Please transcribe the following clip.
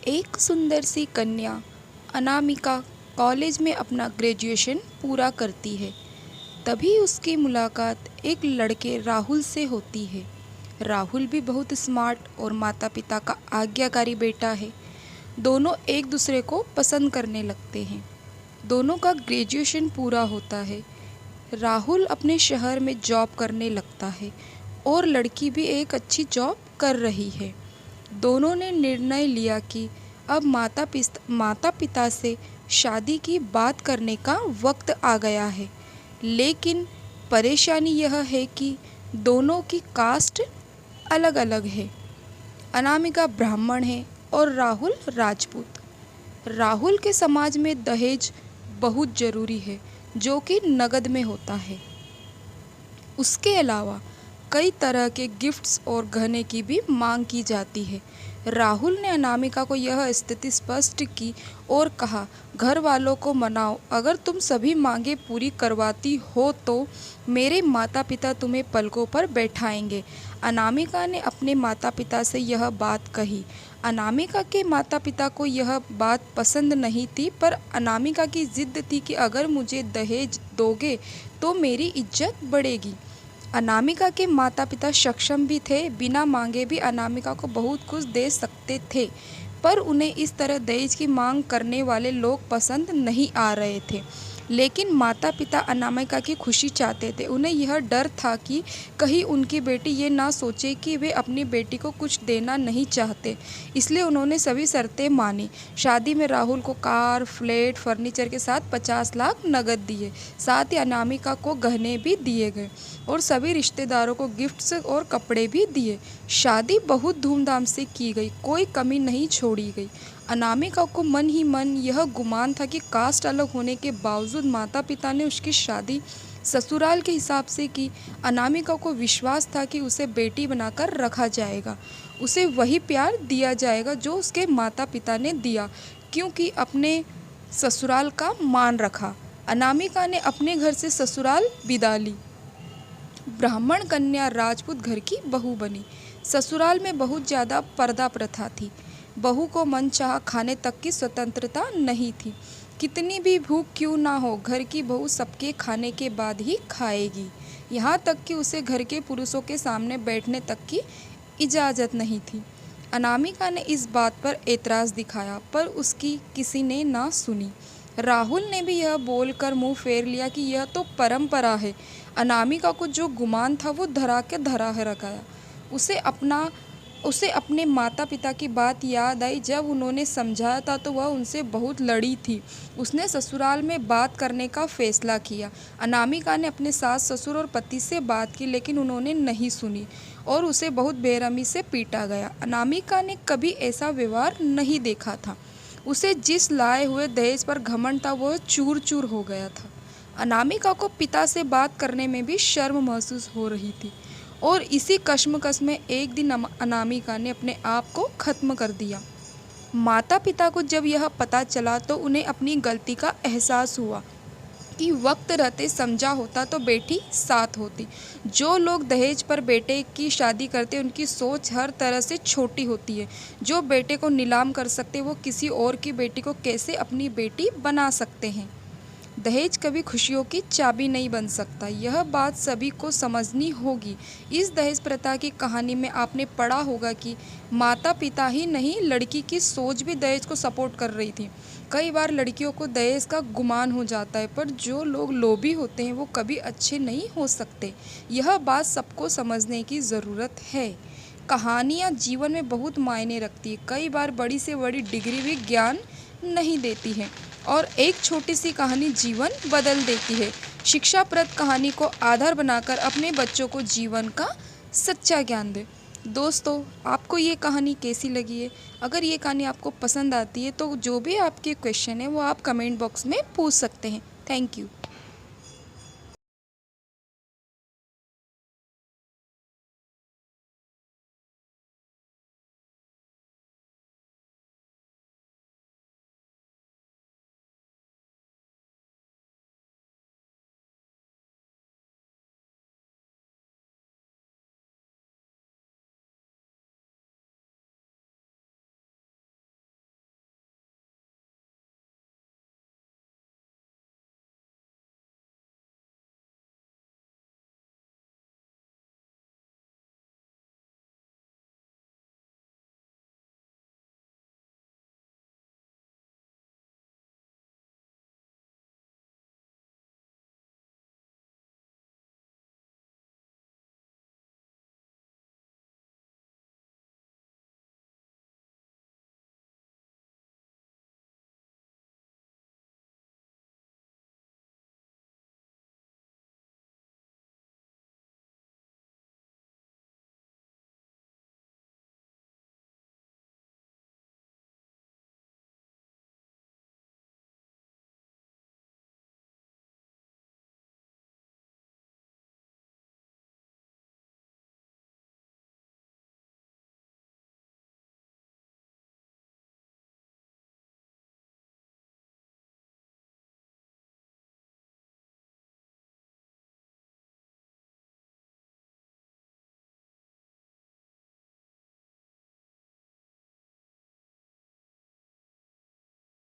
एक सुंदर सी कन्या अनामिका कॉलेज में अपना ग्रेजुएशन पूरा करती है। तभी उसकी मुलाकात एक लड़के राहुल से होती है। राहुल भी बहुत स्मार्ट और माता पिता का आज्ञाकारी बेटा है। दोनों एक दूसरे को पसंद करने लगते हैं। दोनों का ग्रेजुएशन पूरा होता है। राहुल अपने शहर में जॉब करने लगता है और लड़की भी एक अच्छी जॉब कर रही है। दोनों ने निर्णय लिया कि अब माता पिता से शादी की बात करने का वक्त आ गया है। लेकिन परेशानी यह है कि दोनों की कास्ट अलग अलग है। अनामिका ब्राह्मण है और राहुल राजपूत। राहुल के समाज में दहेज बहुत ज़रूरी है, जो कि नकद में होता है। उसके अलावा कई तरह के गिफ्ट्स और गहने की भी मांग की जाती है। राहुल ने अनामिका को यह स्थिति स्पष्ट की और कहा, घर वालों को मनाओ, अगर तुम सभी मांगे पूरी करवाती हो तो मेरे माता पिता तुम्हें पलकों पर बैठाएंगे। अनामिका ने अपने माता पिता से यह बात कही। अनामिका के माता पिता को यह बात पसंद नहीं थी, पर अनामिका की जिद थी कि अगर मुझे दहेज दोगे तो मेरी इज्जत बढ़ेगी। अनामिका के माता पिता सक्षम भी थे, बिना मांगे भी अनामिका को बहुत कुछ दे सकते थे, पर उन्हें इस तरह दहेज की मांग करने वाले लोग पसंद नहीं आ रहे थे। लेकिन माता पिता अनामिका की खुशी चाहते थे। उन्हें यह डर था कि कहीं उनकी बेटी ये ना सोचे कि वे अपनी बेटी को कुछ देना नहीं चाहते, इसलिए उन्होंने सभी शर्तें मानी। शादी में राहुल को कार, फ्लैट, फर्नीचर के साथ 50 लाख नकद दिए। साथ ही अनामिका को गहने भी दिए गए और सभी रिश्तेदारों को गिफ्ट्स और कपड़े भी दिए। शादी बहुत धूमधाम से की गई, कोई कमी नहीं छोड़ी गई। अनामिका को मन ही मन यह गुमान था कि कास्ट अलग होने के बावजूद माता पिता ने उसकी शादी ससुराल के हिसाब से की। अनामिका को विश्वास था कि उसे बेटी बनाकर रखा जाएगा, उसे वही प्यार दिया जाएगा जो उसके माता पिता ने दिया, क्योंकि अपने ससुराल का मान रखा। अनामिका ने अपने घर से ससुराल विदा ली। ब्राह्मण कन्या राजपूत घर की बहू बनी। ससुराल में बहुत ज़्यादा पर्दा प्रथा थी। बहू को मनचाहा खाने तक की स्वतंत्रता नहीं थी। कितनी भी भूख क्यों ना हो, घर की बहू सबके खाने के बाद ही खाएगी। यहाँ तक कि उसे घर के पुरुषों के सामने बैठने तक की इजाज़त नहीं थी। अनामिका ने इस बात पर एतराज़ दिखाया, पर उसकी किसी ने ना सुनी। राहुल ने भी यह बोलकर मुंह फेर लिया कि यह तो परंपरा है। अनामिका को जो गुमान था वो धरा के धरा रह गया। उसे अपने माता पिता की बात याद आई। जब उन्होंने समझाया था तो वह उनसे बहुत लड़ी थी। उसने ससुराल में बात करने का फैसला किया। अनामिका ने अपने सास ससुर और पति से बात की, लेकिन उन्होंने नहीं सुनी और उसे बहुत बेरहमी से पीटा गया। अनामिका ने कभी ऐसा व्यवहार नहीं देखा था। उसे जिस लाए हुए दहेज पर घमंड था वह चूर चूर हो गया था। अनामिका को पिता से बात करने में भी शर्म महसूस हो रही थी और इसी कश्मकश में एक दिन अनामिका ने अपने आप को ख़त्म कर दिया। माता पिता को जब यह पता चला तो उन्हें अपनी गलती का एहसास हुआ कि वक्त रहते समझा होता तो बेटी साथ होती। जो लोग दहेज पर बेटे की शादी करते उनकी सोच हर तरह से छोटी होती है। जो बेटे को नीलाम कर सकते वो किसी और की बेटी को कैसे अपनी बेटी बना सकते हैं। दहेज कभी खुशियों की चाबी नहीं बन सकता, यह बात सभी को समझनी होगी। इस दहेज प्रथा की कहानी में आपने पढ़ा होगा कि माता पिता ही नहीं, लड़की की सोच भी दहेज को सपोर्ट कर रही थी। कई बार लड़कियों को दहेज का गुमान हो जाता है, पर जो लोग लोभी होते हैं वो कभी अच्छे नहीं हो सकते। यह बात सबको समझने की ज़रूरत है। कहानियाँ जीवन में बहुत मायने रखती है। कई बार बड़ी से बड़ी डिग्री भी ज्ञान नहीं देती है और एक छोटी सी कहानी जीवन बदल देती है। शिक्षाप्रद कहानी को आधार बनाकर अपने बच्चों को जीवन का सच्चा ज्ञान दें। दोस्तों, आपको ये कहानी कैसी लगी है? अगर ये कहानी आपको पसंद आती है तो जो भी आपके क्वेश्चन है वो आप कमेंट बॉक्स में पूछ सकते हैं। Thank you.